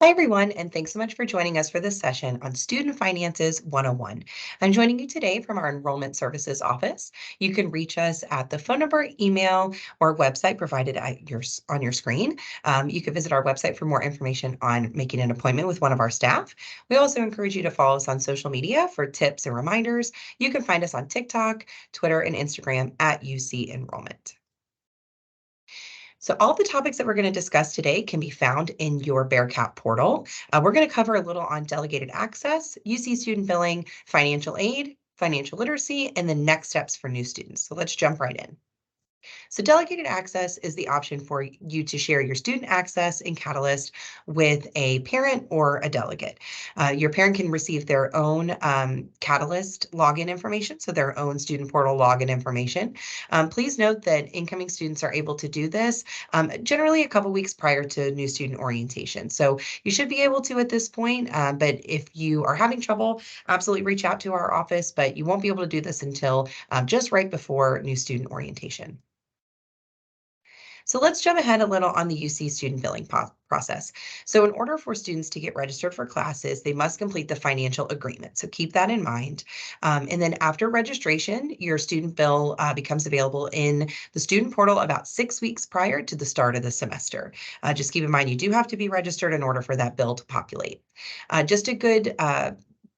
Hi, everyone, and thanks so much for joining us for this session on Student Finances 101. I'm joining you today from our Enrollment Services office. You can reach us at the phone number, email, or website provided on your screen. You can visit our website for more information on making an appointment with one of our staff. We also encourage you to follow us on social media for tips and reminders. You can find us on TikTok, Twitter, and Instagram at UC Enrollment. So all the topics that we're going to discuss today can be found in your Bearcat portal. We're going to cover a little on delegated access, UC student billing, financial aid, financial literacy, and the next steps for new students. So let's jump right in. So delegated access is the option for you to share your student access in Catalyst with a parent or a delegate. Your parent can receive their own Catalyst login information, so their own student portal login information. Please note that incoming students are able to do this generally a couple weeks prior to new student orientation. So you should be able to at this point, but if you are having trouble, absolutely reach out to our office, but you won't be able to do this until just right before new student orientation. So let's jump ahead a little on the UC student billing process. So in order for students to get registered for classes, they must complete the financial agreement. So keep that in mind. And then after registration, your student bill becomes available in the student portal about 6 weeks prior to the start of the semester. Just keep in mind, you do have to be registered in order for that bill to populate. Just a good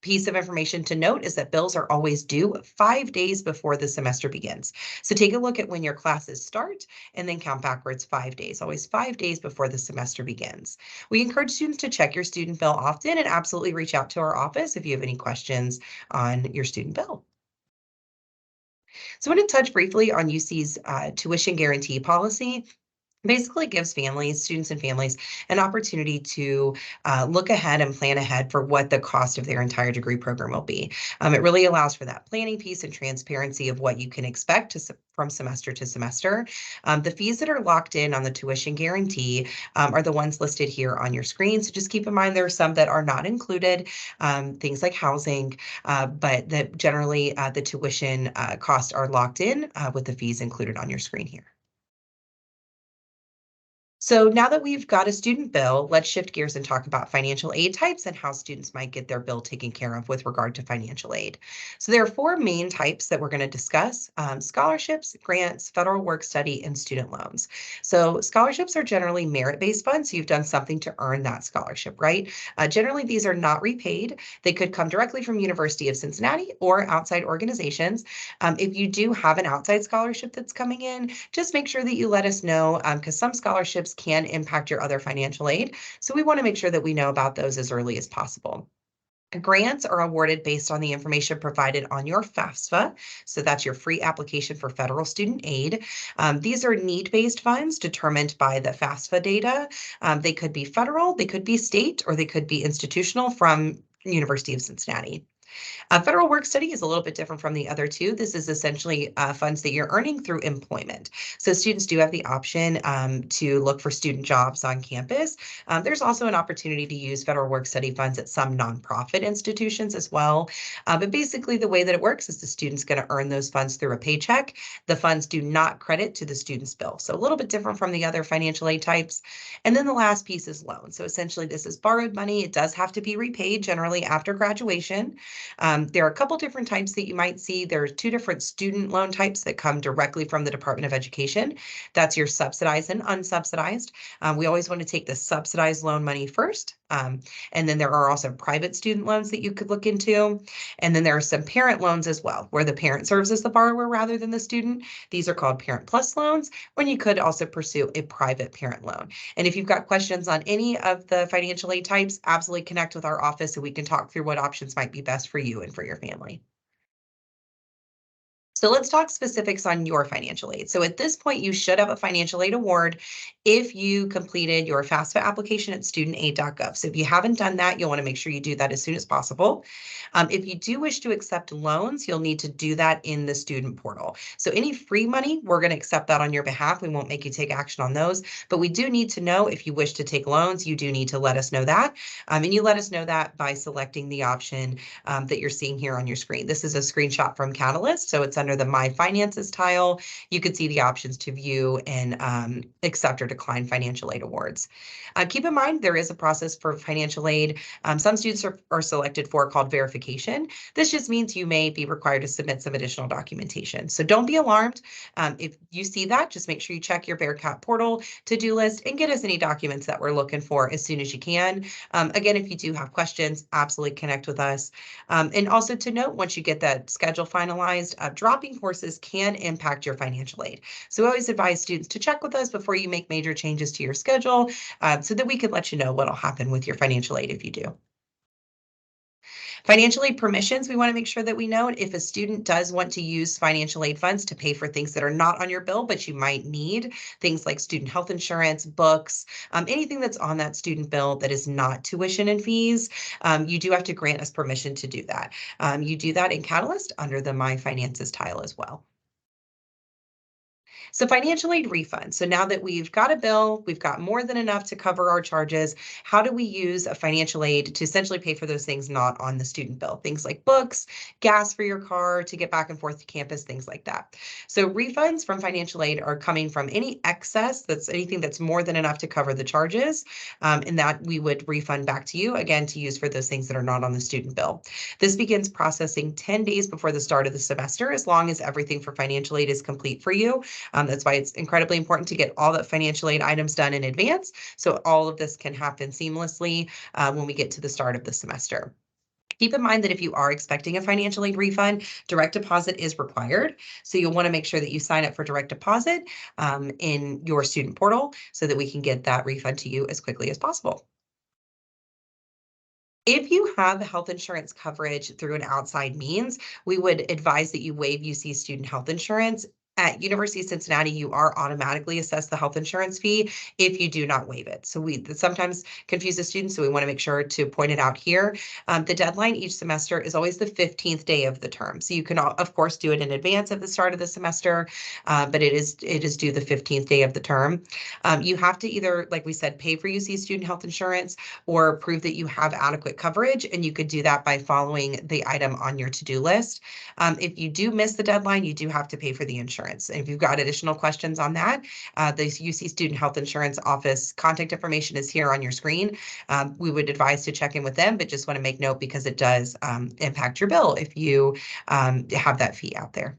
piece of information to note is that bills are always due 5 days before the semester begins. So take a look at when your classes start and then count backwards 5 days, always 5 days before the semester begins. We encourage students to check your student bill often and absolutely reach out to our office if you have any questions on your student bill. So I want to touch briefly on UC's tuition guarantee policy. Basically gives families, students and families, an opportunity to look ahead and plan ahead for what the cost of their entire degree program will be. It really allows for that planning piece and transparency of what you can expect from semester to semester. The fees that are locked in on the tuition guarantee are the ones listed here on your screen. So just keep in mind there are some that are not included, things like housing, but that generally the tuition costs are locked in with the fees included on your screen here. So now that we've got a student bill, let's shift gears and talk about financial aid types and how students might get their bill taken care of with regard to financial aid. So there are four main types that we're going to discuss: scholarships, grants, federal work study, and student loans. So scholarships are generally merit-based funds. So you've done something to earn that scholarship, right? Generally, these are not repaid. They could come directly from University of Cincinnati or outside organizations. If you do have an outside scholarship that's coming in, just make sure that you let us know because some scholarships can impact your other financial aid. So we want to make sure that we know about those as early as possible. Grants are awarded based on the information provided on your FAFSA. So that's your free application for federal student aid. These are need-based funds determined by the FAFSA data. They could be federal, they could be state, or they could be institutional from University of Cincinnati. Federal work study is a little bit different from the other two. This is essentially funds that you're earning through employment. So students do have the option to look for student jobs on campus. There's also an opportunity to use federal work study funds at some nonprofit institutions as well. But basically the way that it works is the student's going to earn those funds through a paycheck. The funds do not credit to the student's bill. So a little bit different from the other financial aid types. And then the last piece is loan. So essentially this is borrowed money. It does have to be repaid generally after graduation. There are a couple different types that you might see. There are two different student loan types that come directly from the Department of Education. That's your subsidized and unsubsidized. We always want to take the subsidized loan money first. And then there are also private student loans that you could look into. And then there are some parent loans as well, where the parent serves as the borrower rather than the student. These are called Parent Plus loans, when you could also pursue a private parent loan. And if you've got questions on any of the financial aid types, absolutely connect with our office so we can talk through what options might be best for you and for your family. So let's talk specifics on your financial aid. So at this point, you should have a financial aid award if you completed your FAFSA application at studentaid.gov. So if you haven't done that, you'll want to make sure you do that as soon as possible. If you do wish to accept loans, you'll need to do that in the student portal. So any free money, we're going to accept that on your behalf. We won't make you take action on those, but we do need to know if you wish to take loans, you do need to let us know that. And you let us know that by selecting the option that you're seeing here on your screen. This is a screenshot from Catalyst, so it's under under the My Finances tile, you could see the options to view and accept or decline financial aid awards. Keep in mind, there is a process for financial aid. Some students are selected for called verification. This just means you may be required to submit some additional documentation. So don't be alarmed. If you see that, just make sure you check your Bearcat portal to-do list and get us any documents that we're looking for as soon as you can. Again, if you do have questions, absolutely connect with us. And also to note, once you get that schedule finalized, dropping courses can impact your financial aid. So we always advise students to check with us before you make major changes to your schedule so that we can let you know what will happen with your financial aid if you do. Financial aid permissions, we want to make sure that we know if a student does want to use financial aid funds to pay for things that are not on your bill, but you might need, things like student health insurance, books, anything that's on that student bill that is not tuition and fees, you do have to grant us permission to do that. You do that in Catalyst under the My Finances tile as well. So financial aid refund. So now that we've got a bill, we've got more than enough to cover our charges. How do we use a financial aid to essentially pay for those things not on the student bill? Things like books, gas for your car to get back and forth to campus, things like that. So refunds from financial aid are coming from any excess, that's anything that's more than enough to cover the charges, and that we would refund back to you, again, to use for those things that are not on the student bill. This begins processing 10 days before the start of the semester, as long as everything for financial aid is complete for you. That's why it's incredibly important to get all the financial aid items done in advance, so all of this can happen seamlessly when we get to the start of the semester. Keep in mind that if you are expecting a financial aid refund, direct deposit is required. So you'll want to make sure that you sign up for direct deposit in your student portal so that we can get that refund to you as quickly as possible. If you have health insurance coverage through an outside means, we would advise that you waive UC student health insurance. At University of Cincinnati, you are automatically assessed the health insurance fee if you do not waive it. So that sometimes confuses students, so we want to make sure to point it out here. The deadline each semester is always the 15th day of the term. So you can, of course, do it in advance at the start of the semester, but it is due the 15th day of the term. You have to either, like we said, pay for UC student health insurance or prove that you have adequate coverage, and you could do that by following the item on your to-do list. If you do miss the deadline, you do have to pay for the insurance. And if you've got additional questions on that, the UC Student Health Insurance Office contact information is here on your screen. We would advise to check in with them, but just want to make note because it does impact your bill if you have that fee out there.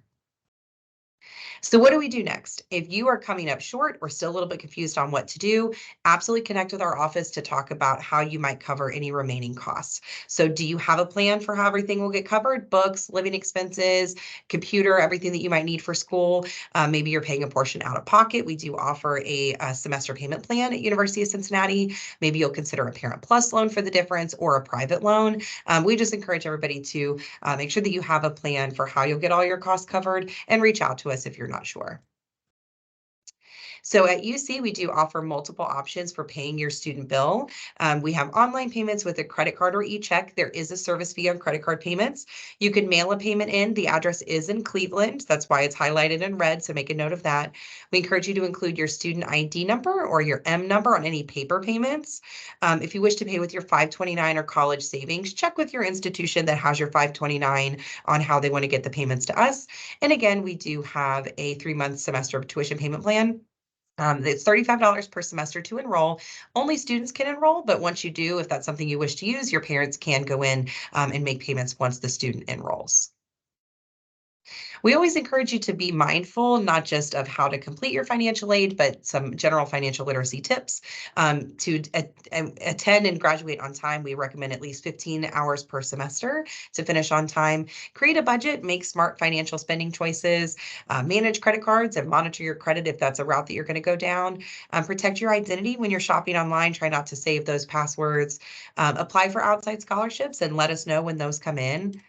So what do we do next? If you are coming up short or still a little bit confused on what to do, absolutely connect with our office to talk about how you might cover any remaining costs. So do you have a plan for how everything will get covered? Books, living expenses, computer, everything that you might need for school. Maybe you're paying a portion out of pocket. We do offer a semester payment plan at University of Cincinnati. Maybe you'll consider a Parent Plus loan for the difference or a private loan. We just encourage everybody to make sure that you have a plan for how you'll get all your costs covered and reach out to us if you're not sure. So at UC, we do offer multiple options for paying your student bill. We have online payments with a credit card or e-check. There is a service fee on credit card payments. You can mail a payment in. The address is in Cleveland. That's why it's highlighted in red, so make a note of that. We encourage you to include your student ID number or your M number on any paper payments. If you wish to pay with your 529 or college savings, check with your institution that has your 529 on how they want to get the payments to us. And again, we do have a 3-month semester tuition payment plan. It's $35 per semester to enroll. Only students can enroll, but once you do, if that's something you wish to use, your parents can go in and make payments once the student enrolls. We always encourage you to be mindful, not just of how to complete your financial aid, but some general financial literacy tips. To attend and graduate on time, we recommend at least 15 hours per semester to finish on time. Create a budget, make smart financial spending choices, manage credit cards and monitor your credit if that's a route that you're going to go down. Protect your identity when you're shopping online. Try not to save those passwords. Apply for outside scholarships and let us know when those come in.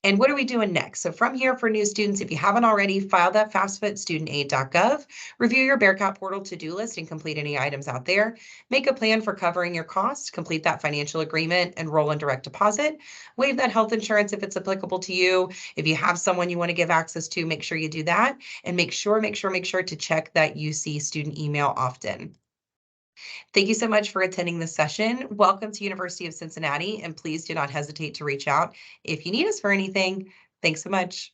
And what are we doing next? So from here for new students, if you haven't already, file that FAFSA at studentaid.gov, review your Bearcat portal to-do list and complete any items out there, make a plan for covering your costs, complete that financial agreement, enroll in direct deposit, waive that health insurance if it's applicable to you. If you have someone you want to give access to, make sure you do that, and make sure to check that UC student email often. Thank you so much for attending this session. Welcome to University of Cincinnati, and please do not hesitate to reach out if you need us for anything. Thanks so much.